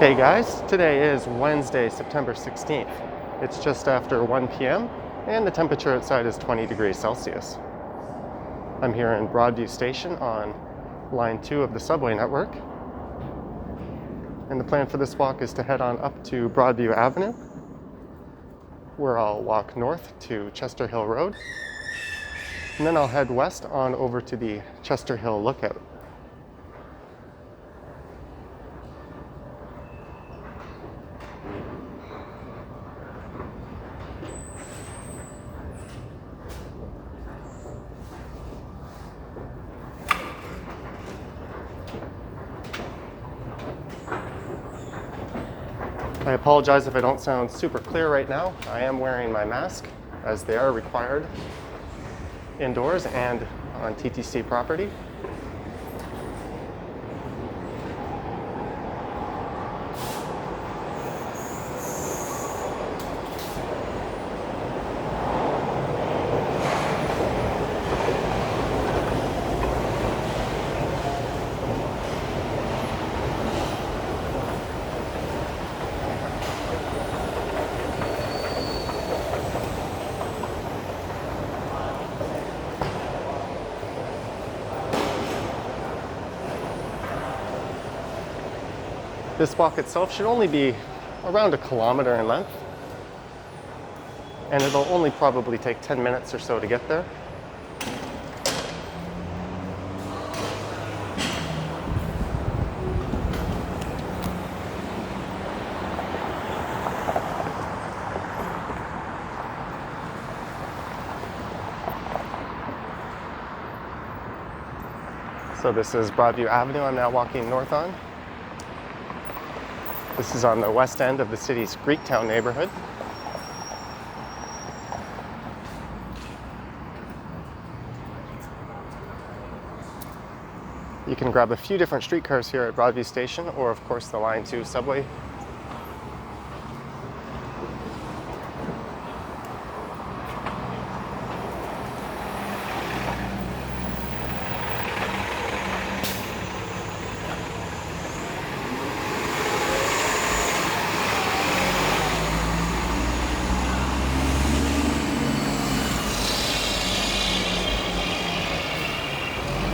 Hey guys, today is Wednesday, September 16th. It's just after 1 p.m. and the temperature outside is 20 degrees Celsius. I'm here in Broadview Station on line 2 of the subway network. And the plan for this walk is to head on up to Broadview Avenue, where I'll walk north to Chester Hill Road. And then I'll head west on over to the Chester Hill Lookout. I apologize if I don't sound super clear right now. I am wearing my mask, as they are required indoors and on TTC property. This walk itself should only be around 1 kilometer in length, and it'll only probably take 10 minutes or so to get there. So this is Broadview Avenue I'm now walking north on. This is on the west end of the city's Greektown neighborhood. You can grab a few different streetcars here at Broadview Station, or of course the line 2 subway.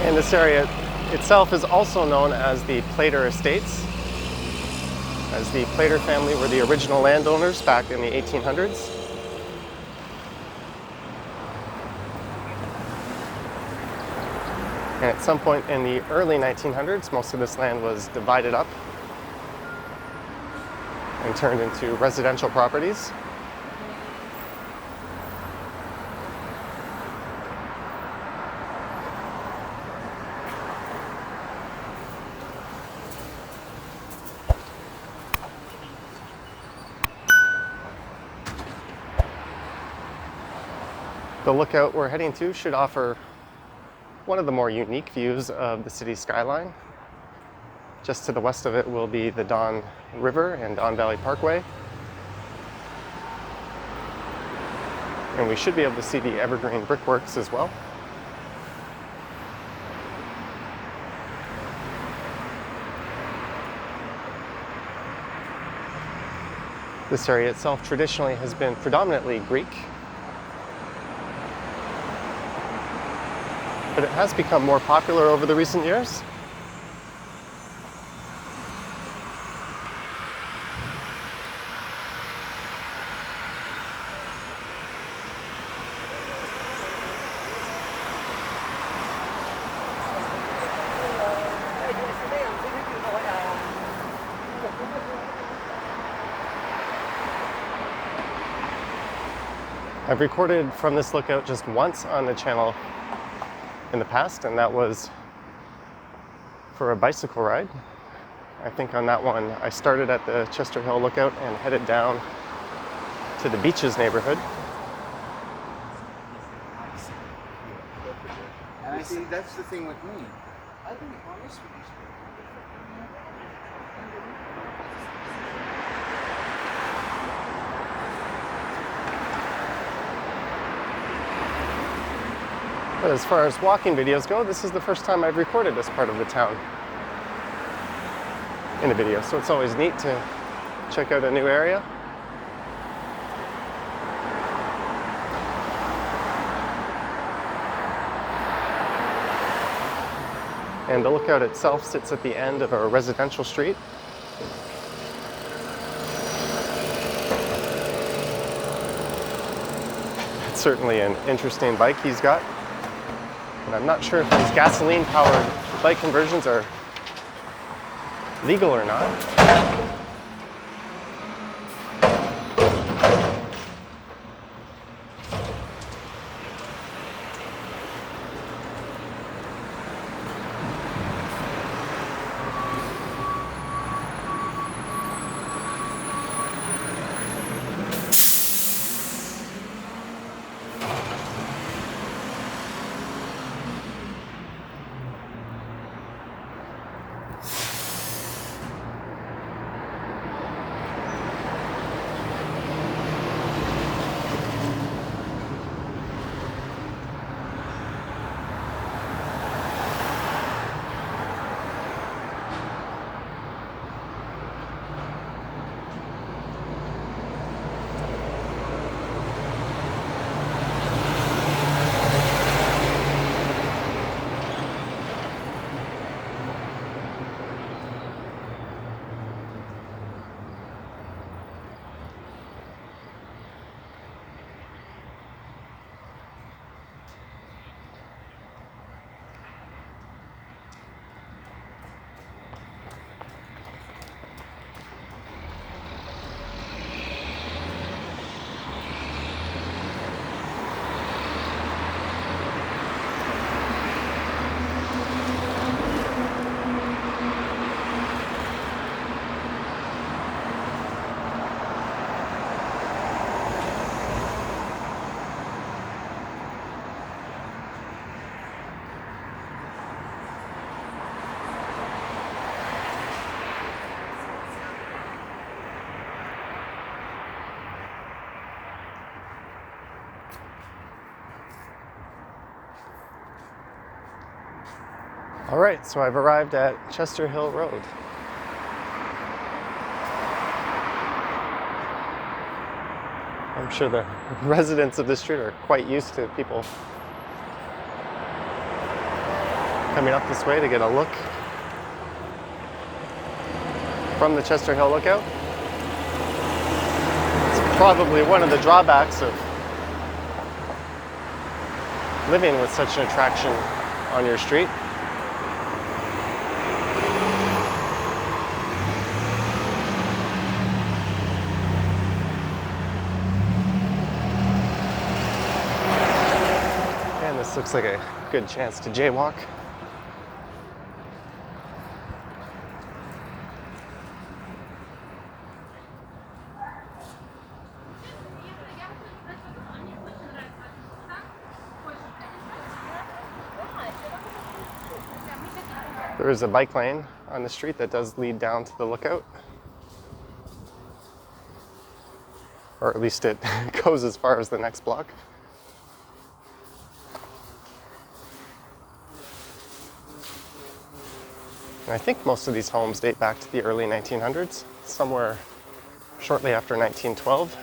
And this area itself is also known as the Playter Estates, as the Playter family were the original landowners back in the 1800s. And at some point in the early 1900s, most of this land was divided up and turned into residential properties. The lookout we're heading to should offer one of the more unique views of the city's skyline. Just to the west of it will be the Don River and Don Valley Parkway. And we should be able to see the evergreen brickworks as well. This area itself traditionally has been predominantly Greek, but it has become more popular over the recent years. I've recorded from this lookout just once on the channel in the past, and that was for a bicycle ride. I think on that one I started at the Chester Hill Lookout and headed down to the Beaches neighborhood. And I see that's the thing with me. I think honestly, But as far as walking videos go, this is the first time I've recorded this part of the town. in a video, so it's always neat to check out a new area. And the lookout itself sits at the end of a residential street. It's certainly an interesting bike he's got. And I'm not sure if these gasoline-powered bike conversions are legal or not. All right, so I've arrived at Chester Hill Road. I'm sure the residents of this street are quite used to people coming up this way to get a look from the Chester Hill Lookout. It's probably one of the drawbacks of living with such an attraction on your street. This looks like a good chance to jaywalk. There is a bike lane on the street that does lead down to the lookout. Or at least it goes as far as the next block. And I think most of these homes date back to the early 1900s, somewhere shortly after 1912.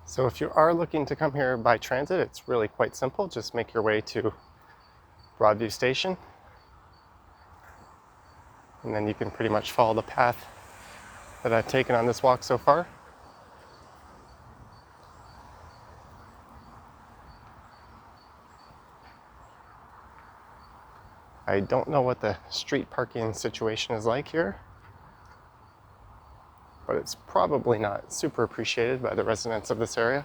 So if you are looking to come here by transit, it's really quite simple. Just make your way to Broadview Station, and then you can pretty much follow the path that I've taken on this walk so far. I don't know what the street parking situation is like here, but it's probably not super appreciated by the residents of this area.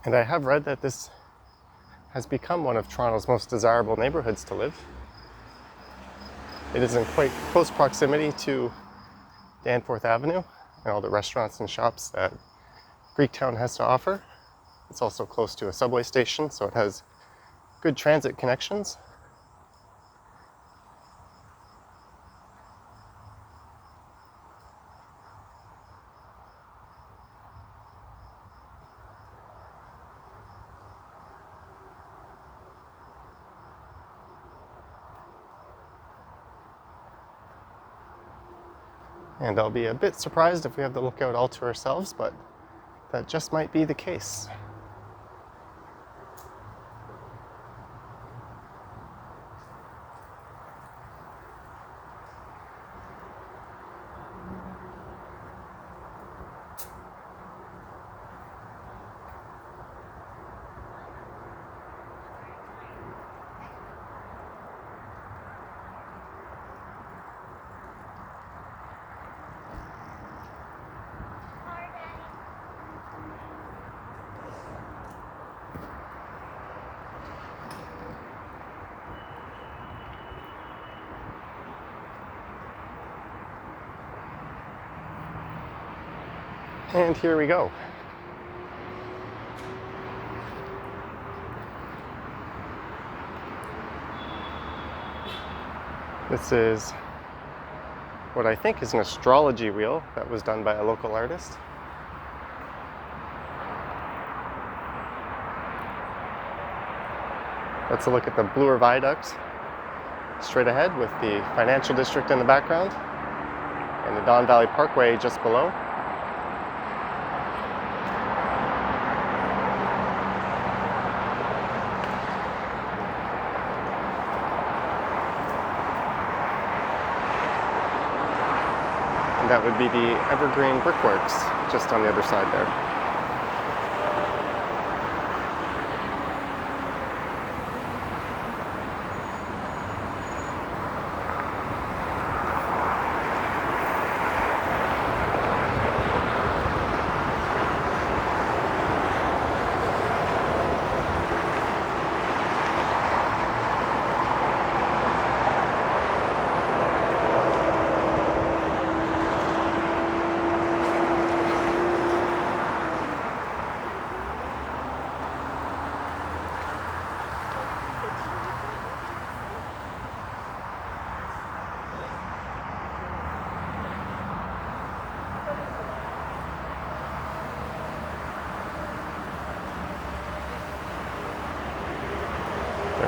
And I have read that this has become one of Toronto's most desirable neighborhoods to live. It is in quite close proximity to Danforth Avenue and all the restaurants and shops that Greektown has to offer. It's also close to a subway station, so it has good transit connections. And I'll be a bit surprised if we have the lookout all to ourselves, but that just might be the case. And here we go. This is what I think is an astrology wheel that was done by a local artist. Let's look at the Bloor Viaduct straight ahead with the financial district in the background and the Don Valley Parkway just below. That would be the Evergreen Brickworks just on the other side there.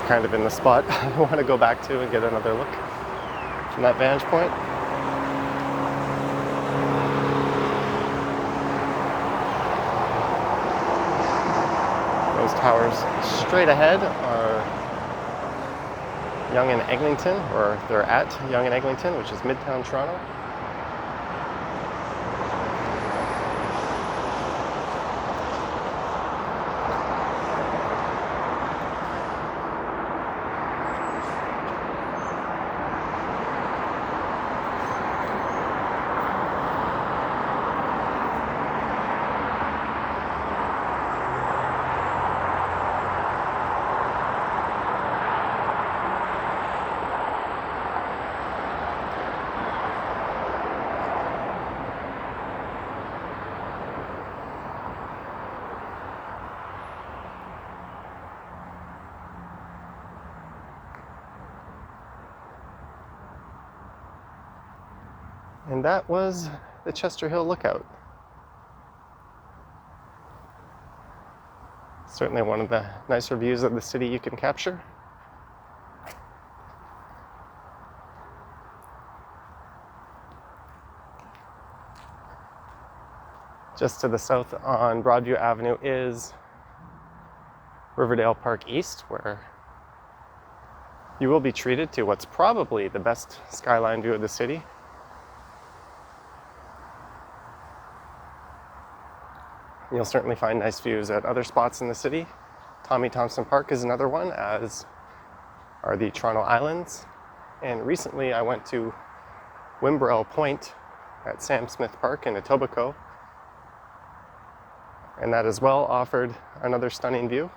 Kind of in the spot I want to go back to and get another look from that vantage point. Those towers straight ahead are Yonge and Eglinton, or they're at Yonge and Eglinton, which is Midtown Toronto. And that was the Chester Hill Lookout. Certainly one of the nicer views of the city you can capture. Just to the south on Broadview Avenue is Riverdale Park East, where You will be treated to what's probably the best skyline view of the city. You'll certainly find nice views at other spots in the city. Tommy Thompson Park is another one, as are the Toronto Islands. And recently I went to Wimbrell Point at Sam Smith Park in Etobicoke, and that as well offered another stunning view.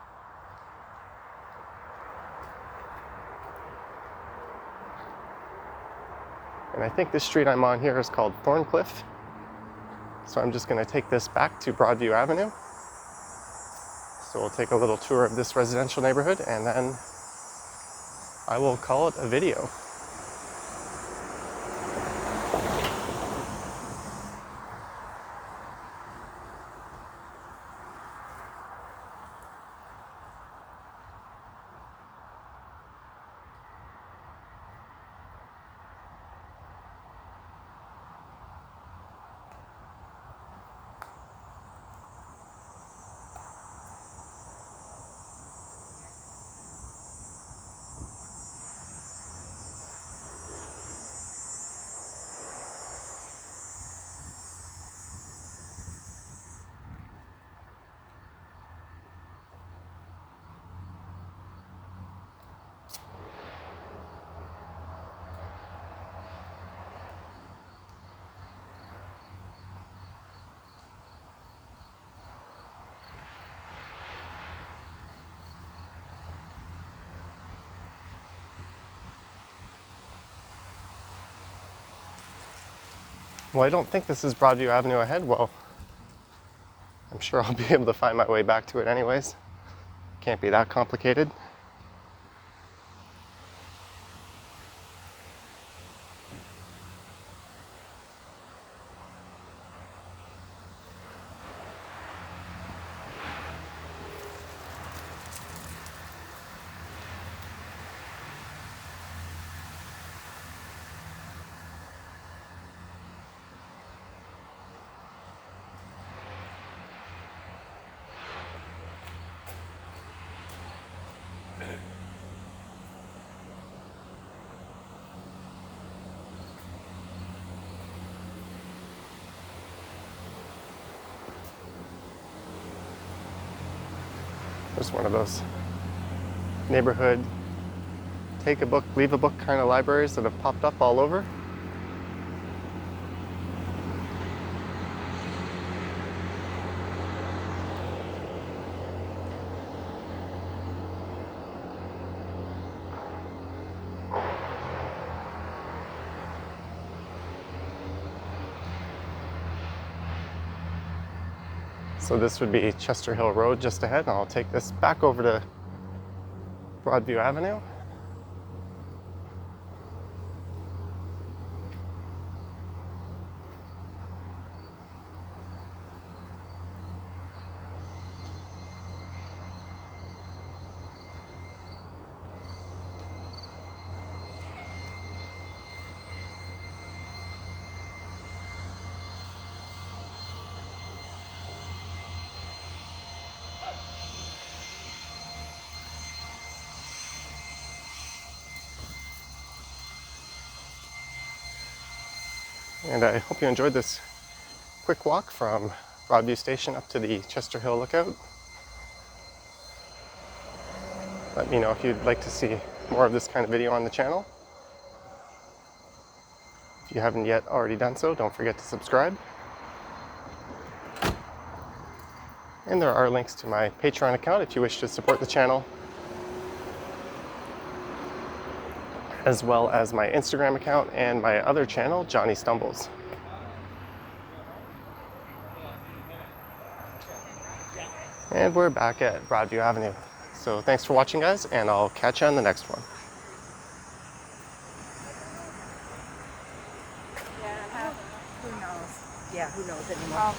And I think this street I'm on here is called Thorncliffe. So I'm just going to take this back to Broadview Avenue. So we'll take a little tour of this residential neighborhood, and then I will call it a video. Well, I don't think this is Broadview Avenue ahead. Well, I'm sure I'll be able to find my way back to it anyways. Can't be that complicated. There's one of those neighborhood take a book, leave a book kind of libraries that have popped up all over. So this would be Chester Hill Road just ahead, and I'll take this back over to Broadview Avenue. And I hope you enjoyed this quick walk from Broadview Station up to the Chester Hill Lookout. Let me know if you'd like to see more of this kind of video on the channel. If you haven't yet already done so, don't forget to subscribe. And there are links to my Patreon account if you wish to support the channel, as well as my Instagram account and my other channel, Johnny Stumbles. And we're back at Broadview Avenue. So thanks for watching, guys, and I'll catch you on the next one. Yeah, who knows? Yeah, who knows anymore?